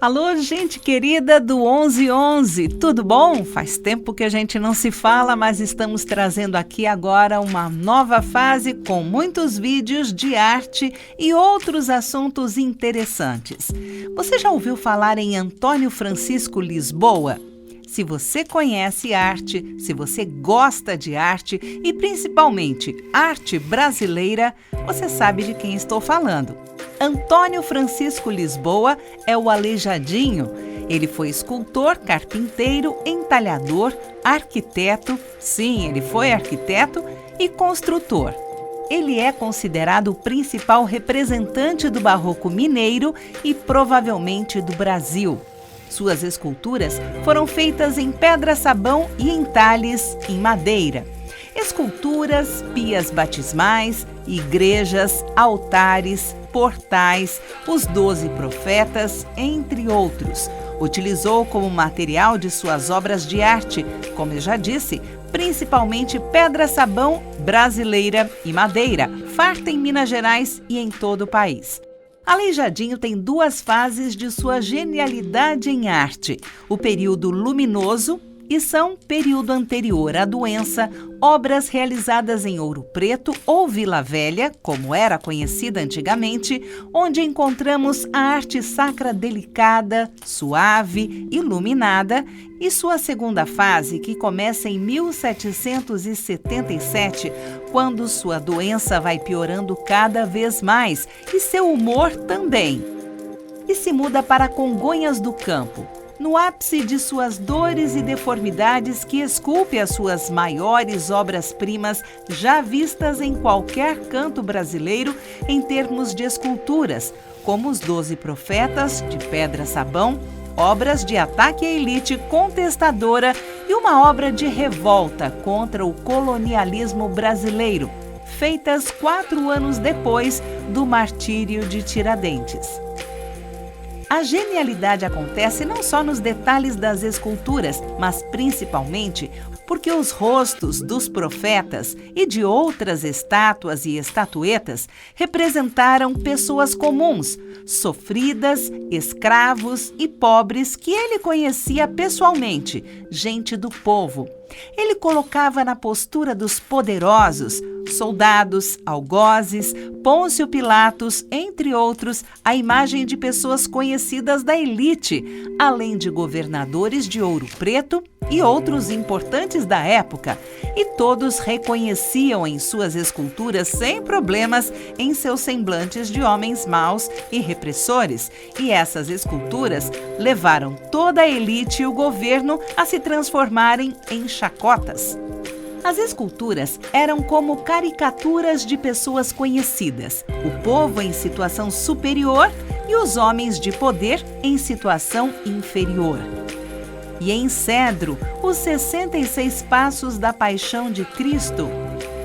Alô, gente querida do 1111, tudo bom? Faz tempo que a gente não se fala, mas estamos trazendo aqui agora uma nova fase com muitos vídeos de arte e outros assuntos interessantes. Você já ouviu falar em Antônio Francisco Lisboa? Se você conhece arte, se você gosta de arte e principalmente arte brasileira, você sabe de quem estou falando. Antônio Francisco Lisboa é o Aleijadinho. Ele foi escultor, carpinteiro, entalhador, arquiteto, sim, ele foi arquiteto e construtor. Ele é considerado o principal representante do barroco mineiro e provavelmente do Brasil. Suas esculturas foram feitas em pedra-sabão e entalhes em madeira. Esculturas, pias batismais, igrejas, altares, portais, os 12 profetas, entre outros. Utilizou como material de suas obras de arte, como eu já disse, principalmente pedra-sabão brasileira e madeira, farta em Minas Gerais e em todo o país. Aleijadinho tem duas fases de sua genialidade em arte: o período luminoso e são período anterior à doença, obras realizadas em Ouro Preto ou Vila Velha, como era conhecida antigamente, onde encontramos a arte sacra delicada, suave, iluminada, e sua segunda fase, que começa em 1777, quando sua doença vai piorando cada vez mais e seu humor também. E se muda para Congonhas do Campo, no ápice de suas dores e deformidades, que esculpe as suas maiores obras-primas já vistas em qualquer canto brasileiro em termos de esculturas, como os 12 Profetas, de pedra-sabão, obras de ataque à elite contestadora e uma obra de revolta contra o colonialismo brasileiro, feitas 4 anos depois do martírio de Tiradentes. A genialidade acontece não só nos detalhes das esculturas, mas principalmente porque os rostos dos profetas e de outras estátuas e estatuetas representaram pessoas comuns, sofridas, escravos e pobres que ele conhecia pessoalmente, gente do povo. Ele colocava na postura dos poderosos, soldados, algozes, Pôncio Pilatos, entre outros, a imagem de pessoas conhecidas da elite, além de governadores de Ouro Preto e outros importantes da época, e todos reconheciam em suas esculturas sem problemas em seus semblantes de homens maus e repressores, e essas esculturas levaram toda a elite e o governo a se transformarem em chacotas. As esculturas eram como caricaturas de pessoas conhecidas, o povo em situação superior e os homens de poder em situação inferior. E em cedro, os 66 Passos da Paixão de Cristo,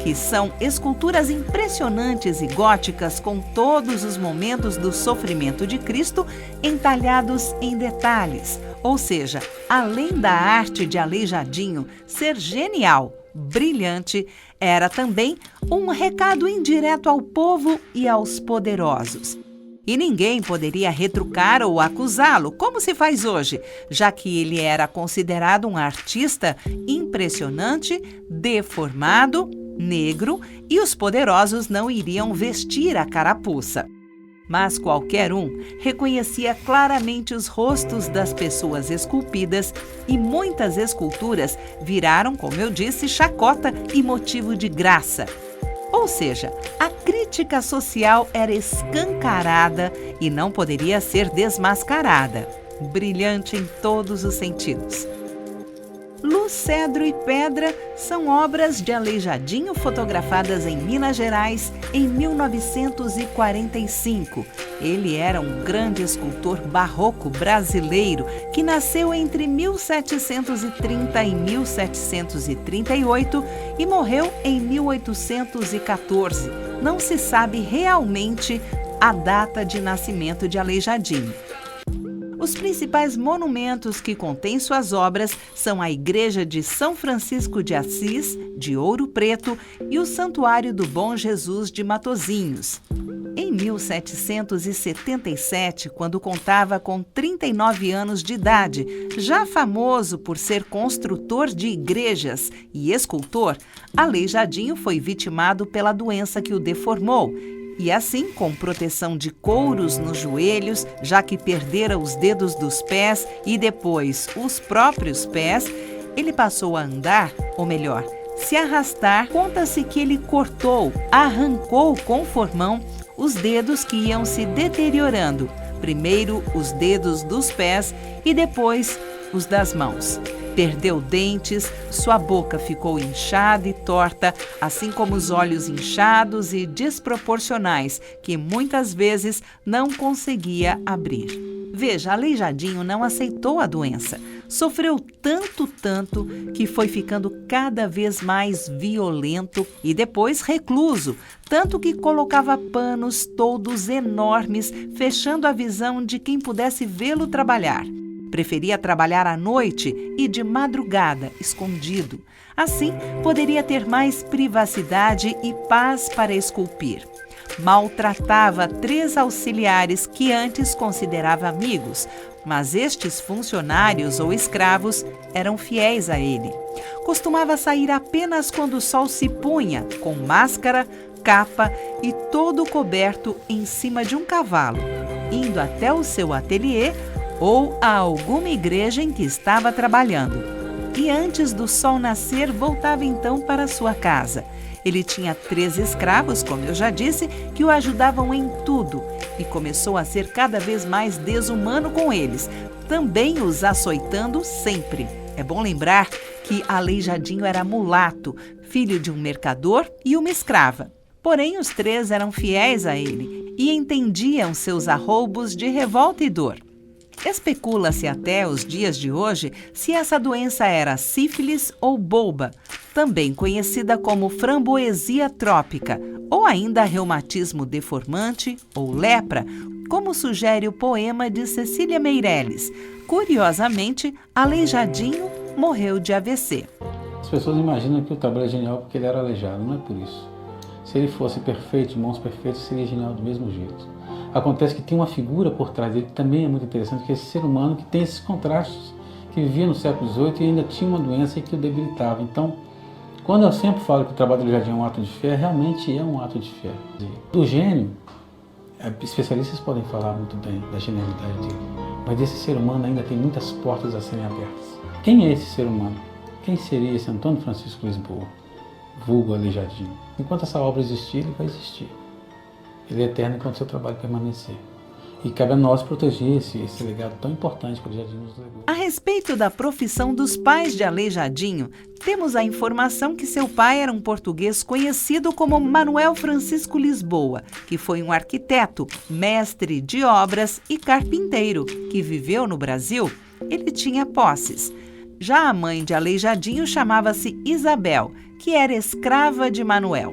que são esculturas impressionantes e góticas com todos os momentos do sofrimento de Cristo entalhados em detalhes. Ou seja, além da arte de Aleijadinho ser genial, brilhante, era também um recado indireto ao povo e aos poderosos. E ninguém poderia retrucar ou acusá-lo, como se faz hoje, já que ele era considerado um artista impressionante, deformado, negro, e os poderosos não iriam vestir a carapuça. Mas qualquer um reconhecia claramente os rostos das pessoas esculpidas e muitas esculturas viraram, como eu disse, chacota e motivo de graça. Ou seja, a crítica social era escancarada e não poderia ser desmascarada. Brilhante em todos os sentidos. Luz, Cedro e Pedra são obras de Aleijadinho fotografadas em Minas Gerais em 1945. Ele era um grande escultor barroco brasileiro que nasceu entre 1730 e 1738 e morreu em 1814. Não se sabe realmente a data de nascimento de Aleijadinho. Os principais monumentos que contêm suas obras são a Igreja de São Francisco de Assis, de Ouro Preto, e o Santuário do Bom Jesus de Matosinhos. Em 1777, quando contava com 39 anos de idade, já famoso por ser construtor de igrejas e escultor, Aleijadinho foi vitimado pela doença que o deformou. E assim, com proteção de couros nos joelhos, já que perdera os dedos dos pés e depois os próprios pés, ele passou a andar, ou melhor, se arrastar. Conta-se que ele arrancou com formão os dedos que iam se deteriorando, primeiro os dedos dos pés e depois os das mãos. Perdeu dentes, sua boca ficou inchada e torta, assim como os olhos inchados e desproporcionais, que muitas vezes não conseguia abrir. Veja, Aleijadinho não aceitou a doença. Sofreu tanto, que foi ficando cada vez mais violento e depois recluso, tanto que colocava panos todos enormes, fechando a visão de quem pudesse vê-lo trabalhar. Preferia trabalhar à noite e de madrugada, escondido. Assim, poderia ter mais privacidade e paz para esculpir. Maltratava 3 auxiliares que antes considerava amigos, mas estes funcionários ou escravos eram fiéis a ele. Costumava sair apenas quando o sol se punha, com máscara, capa e todo coberto em cima de um cavalo, indo até o seu ateliê ou a alguma igreja em que estava trabalhando. E antes do sol nascer, voltava então para sua casa. Ele tinha 3 escravos, como eu já disse, que o ajudavam em tudo e começou a ser cada vez mais desumano com eles, também os açoitando sempre. É bom lembrar que Aleijadinho era mulato, filho de um mercador e uma escrava. Porém, os 3 eram fiéis a ele e entendiam seus arroubos de revolta e dor. Especula-se até os dias de hoje se essa doença era sífilis ou bolba, também conhecida como framboesia trópica, ou ainda reumatismo deformante ou lepra, como sugere o poema de Cecília Meirelles. Curiosamente, Aleijadinho morreu de AVC. As pessoas imaginam que o trabalho é genial porque ele era aleijado, não é por isso. Se ele fosse perfeito, de mãos perfeitas, seria genial do mesmo jeito. Acontece que tem uma figura por trás dele que também é muito interessante, que é esse ser humano que tem esses contrastes, que vivia no século XVIII e ainda tinha uma doença que o debilitava. Então, quando eu sempre falo que o trabalho do Aleijadinho é um ato de fé, realmente é um ato de fé. Do gênio, especialistas podem falar muito bem da genialidade dele, mas esse ser humano ainda tem muitas portas a serem abertas. Quem é esse ser humano? Quem seria esse Antônio Francisco Lisboa, vulgo Aleijadinho? Enquanto essa obra existir, ele vai existir. Ele é eterno enquanto seu trabalho permanecer. E cabe a nós proteger esse legado tão importante que o Aleijadinho nos legou. A respeito da profissão dos pais de Aleijadinho, temos a informação que seu pai era um português conhecido como Manuel Francisco Lisboa, que foi um arquiteto, mestre de obras e carpinteiro, que viveu no Brasil. Ele tinha posses. Já a mãe de Aleijadinho chamava-se Isabel, que era escrava de Manuel.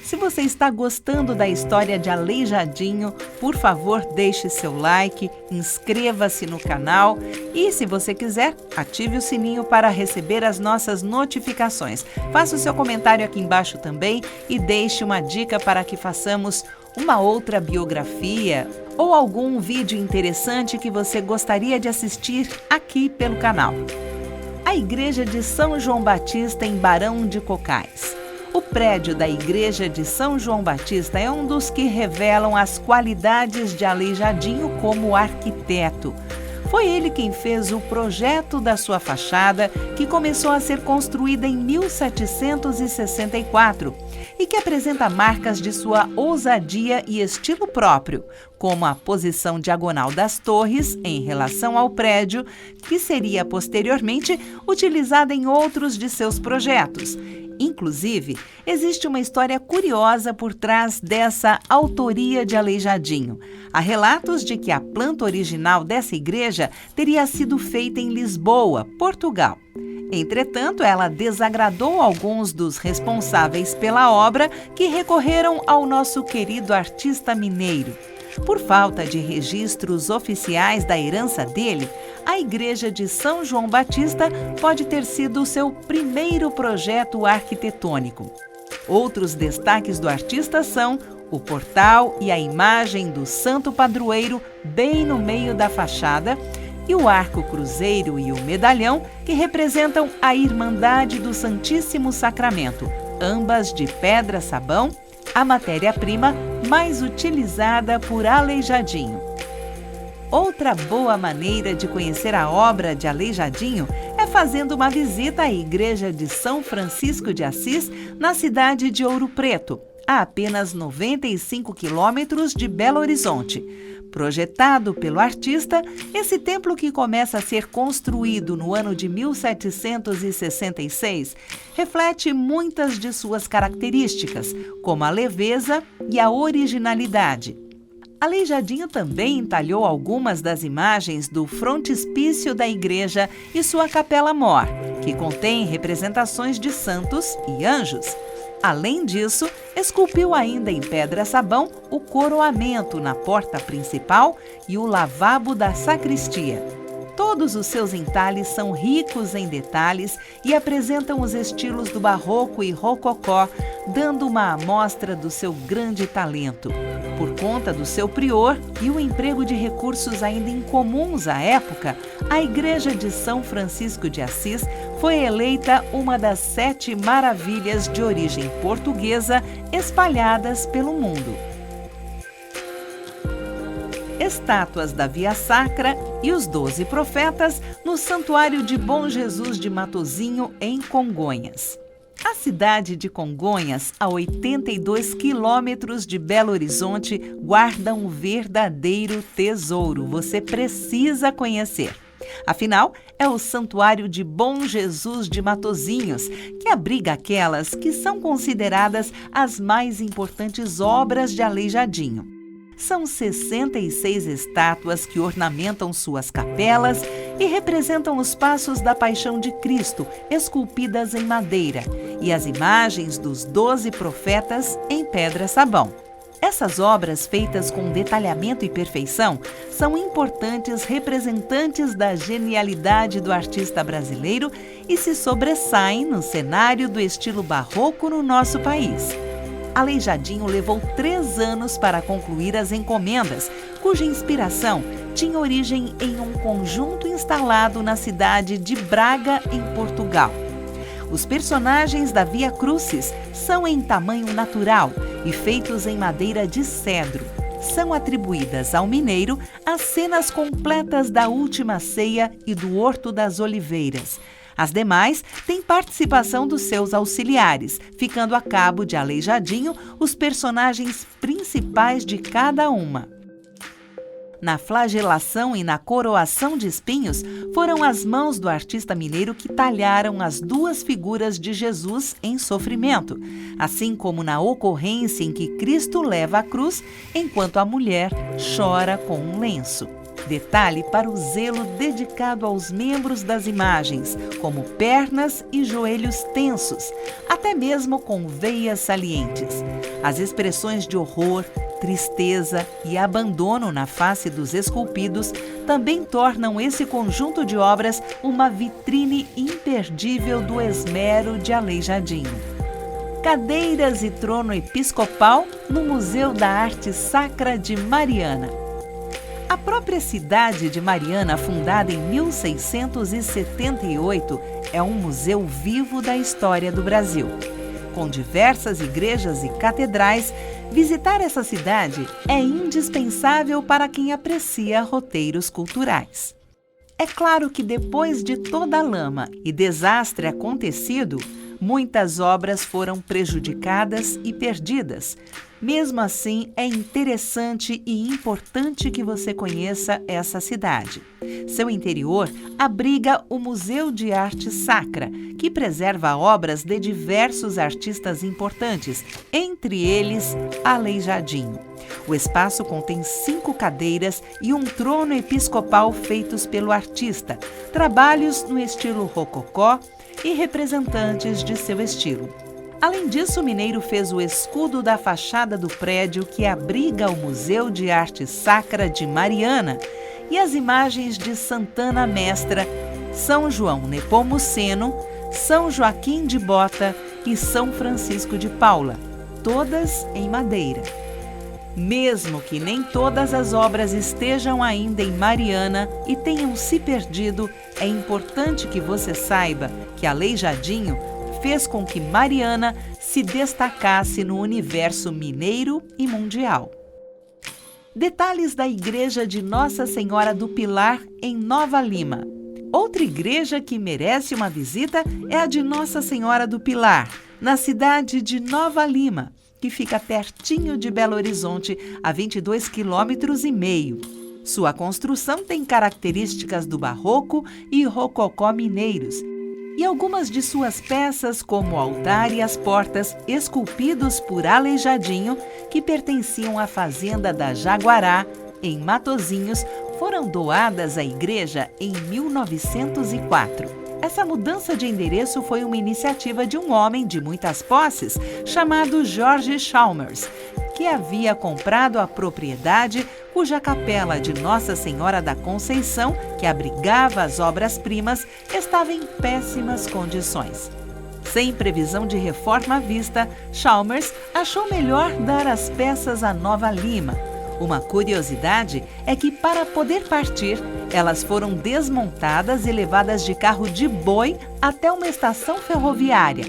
Se você está gostando da história de Aleijadinho, por favor, deixe seu like, inscreva-se no canal e, se você quiser, ative o sininho para receber as nossas notificações. Faça o seu comentário aqui embaixo também e deixe uma dica para que façamos uma outra biografia ou algum vídeo interessante que você gostaria de assistir aqui pelo canal. A Igreja de São João Batista em Barão de Cocais. O prédio da Igreja de São João Batista é um dos que revelam as qualidades de Aleijadinho como arquiteto. Foi ele quem fez o projeto da sua fachada, que começou a ser construída em 1764 e que apresenta marcas de sua ousadia e estilo próprio, como a posição diagonal das torres em relação ao prédio, que seria posteriormente utilizada em outros de seus projetos. Inclusive, existe uma história curiosa por trás dessa autoria de Aleijadinho. Há relatos de que a planta original dessa igreja teria sido feita em Lisboa, Portugal. Entretanto, ela desagradou alguns dos responsáveis pela obra, que recorreram ao nosso querido artista mineiro. Por falta de registros oficiais da herança dele, a Igreja de São João Batista pode ter sido o seu primeiro projeto arquitetônico. Outros destaques do artista são o portal e a imagem do santo padroeiro bem no meio da fachada, e o arco cruzeiro e o medalhão, que representam a Irmandade do Santíssimo Sacramento, ambas de pedra-sabão, a matéria-prima mais utilizada por Aleijadinho. Outra boa maneira de conhecer a obra de Aleijadinho é fazendo uma visita à Igreja de São Francisco de Assis, na cidade de Ouro Preto, a apenas 95 quilômetros de Belo Horizonte. Projetado pelo artista, esse templo, que começa a ser construído no ano de 1766, reflete muitas de suas características, como a leveza e a originalidade. Aleijadinho também entalhou algumas das imagens do frontispício da igreja e sua capela-mor, que contém representações de santos e anjos. Além disso, esculpiu ainda em pedra-sabão o coroamento na porta principal e o lavabo da sacristia. Todos os seus entalhes são ricos em detalhes e apresentam os estilos do barroco e rococó, dando uma amostra do seu grande talento. Por conta do seu prior e o emprego de recursos ainda incomuns à época, a Igreja de São Francisco de Assis foi eleita uma das 7 maravilhas de origem portuguesa espalhadas pelo mundo. Estátuas da Via Sacra e os 12 profetas no Santuário de Bom Jesus de Matozinho, em Congonhas. A cidade de Congonhas, a 82 quilômetros de Belo Horizonte, guarda um verdadeiro tesouro. Você precisa conhecer. Afinal, é o Santuário de Bom Jesus de Matozinhos, que abriga aquelas que são consideradas as mais importantes obras de Aleijadinho. São 66 estátuas que ornamentam suas capelas e representam os passos da Paixão de Cristo, esculpidas em madeira, e as imagens dos 12 profetas em pedra-sabão. Essas obras, feitas com detalhamento e perfeição, são importantes representantes da genialidade do artista brasileiro e se sobressaem no cenário do estilo barroco no nosso país. Aleijadinho levou 3 anos para concluir as encomendas, cuja inspiração tinha origem em um conjunto instalado na cidade de Braga, em Portugal. Os personagens da Via Crucis são em tamanho natural e feitos em madeira de cedro. São atribuídas ao mineiro as cenas completas da Última Ceia e do Horto das Oliveiras. As demais têm participação dos seus auxiliares, ficando a cabo de Aleijadinho os personagens principais de cada uma. Na flagelação e na coroação de espinhos, foram as mãos do artista mineiro que talharam as 2 figuras de Jesus em sofrimento, assim como na ocorrência em que Cristo leva a cruz, enquanto a mulher chora com um lenço. Detalhe para o zelo dedicado aos membros das imagens, como pernas e joelhos tensos, até mesmo com veias salientes. As expressões de horror, tristeza e abandono na face dos esculpidos também tornam esse conjunto de obras uma vitrine imperdível do esmero de Aleijadinho. Cadeiras e trono episcopal no Museu da Arte Sacra de Mariana. A própria cidade de Mariana, fundada em 1678, é um museu vivo da história do Brasil. Com diversas igrejas e catedrais, visitar essa cidade é indispensável para quem aprecia roteiros culturais. É claro que depois de toda a lama e desastre acontecido, muitas obras foram prejudicadas e perdidas. Mesmo assim, é interessante e importante que você conheça essa cidade. Seu interior abriga o Museu de Arte Sacra, que preserva obras de diversos artistas importantes, entre eles Aleijadinho. O espaço contém 5 cadeiras e um trono episcopal feitos pelo artista, trabalhos no estilo rococó e representantes de seu estilo. Além disso, o mineiro fez o escudo da fachada do prédio que abriga o Museu de Arte Sacra de Mariana e as imagens de Santana Mestra, São João Nepomuceno, São Joaquim de Bota e São Francisco de Paula, todas em madeira. Mesmo que nem todas as obras estejam ainda em Mariana e tenham se perdido, é importante que você saiba que Aleijadinho fez com que Mariana se destacasse no universo mineiro e mundial. Detalhes da igreja de Nossa Senhora do Pilar, em Nova Lima. Outra igreja que merece uma visita é a de Nossa Senhora do Pilar, na cidade de Nova Lima, que fica pertinho de Belo Horizonte, a 22,5 km. Sua construção tem características do barroco e rococó mineiros, e algumas de suas peças, como o altar e as portas, esculpidos por Aleijadinho, que pertenciam à fazenda da Jaguará, em Matozinhos, foram doadas à igreja em 1904. Essa mudança de endereço foi uma iniciativa de um homem de muitas posses, chamado Jorge Chalmers, que havia comprado a propriedade cuja capela de Nossa Senhora da Conceição, que abrigava as obras-primas, estava em péssimas condições. Sem previsão de reforma à vista, Chalmers achou melhor dar as peças a Nova Lima. Uma curiosidade é que, para poder partir, elas foram desmontadas e levadas de carro de boi até uma estação ferroviária.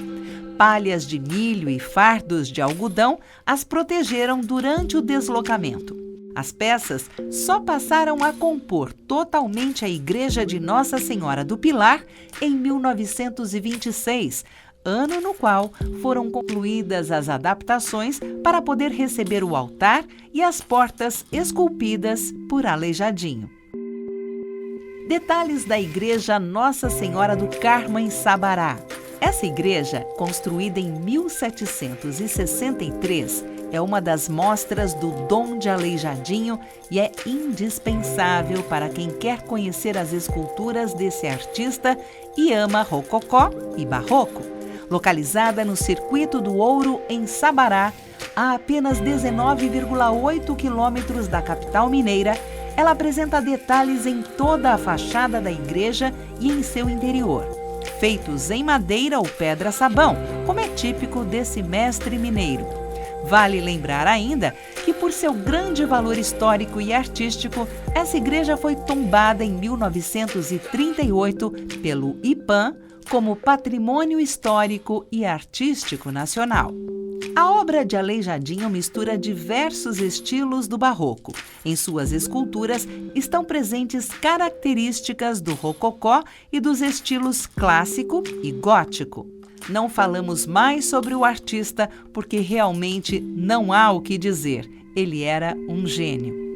Palhas de milho e fardos de algodão as protegeram durante o deslocamento. As peças só passaram a compor totalmente a igreja de Nossa Senhora do Pilar em 1926, ano no qual foram concluídas as adaptações para poder receber o altar e as portas esculpidas por Aleijadinho. Detalhes da igreja Nossa Senhora do Carmo, em Sabará. Essa igreja, construída em 1763, é uma das mostras do dom de Aleijadinho e é indispensável para quem quer conhecer as esculturas desse artista e ama rococó e barroco. Localizada no Circuito do Ouro, em Sabará, a apenas 19,8 quilômetros da capital mineira, ela apresenta detalhes em toda a fachada da igreja e em seu interior, feitos em madeira ou pedra-sabão, como é típico desse mestre mineiro. Vale lembrar ainda que, por seu grande valor histórico e artístico, essa igreja foi tombada em 1938 pelo IPAM como Patrimônio Histórico e Artístico Nacional. A obra de Aleijadinho mistura diversos estilos do barroco. Em suas esculturas estão presentes características do rococó e dos estilos clássico e gótico. Não falamos mais sobre o artista porque realmente não há o que dizer. Ele era um gênio.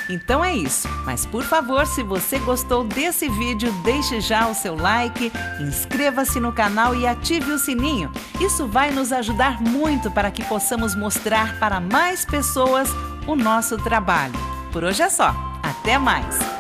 Então é isso, mas por favor, se você gostou desse vídeo, deixe já o seu like, inscreva-se no canal e ative o sininho. Isso vai nos ajudar muito para que possamos mostrar para mais pessoas o nosso trabalho. Por hoje é só, até mais!